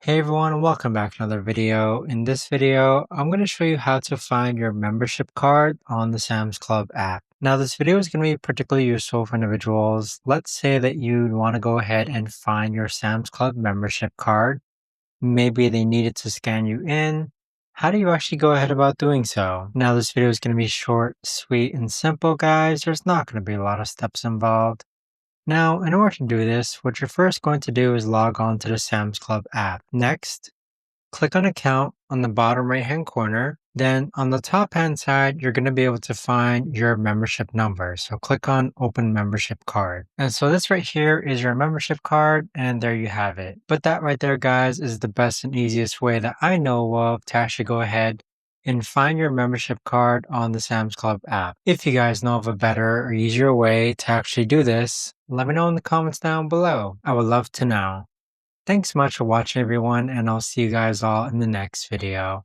Hey everyone, welcome back to another video. In this video, I'm going to show you how to find your membership card on the Sam's Club app. Now, this video is going to be particularly useful for individuals. Let's say that you want to go ahead and find your Sam's Club membership card. Maybe they needed to scan you in. How do you actually go ahead about doing so? Now, this video is going to be short, sweet, and simple, guys. There's not going to be a lot of steps involved. Now, in order to do this, what you're first going to do is log on to the Sam's Club app. Next, click on Account on the bottom right-hand corner. Then on the top-hand side, you're going to be able to find your membership number. So click on Open Membership Card. And so this right here is your membership card, and there you have it. But that right there, guys, is the best and easiest way that I know of to actually go ahead and find your membership card on the Sam's Club app. If you guys know of a better or easier way to actually do this, let me know in the comments down below. I would love to know. Thanks so much for watching everyone, and I'll see you guys all in the next video.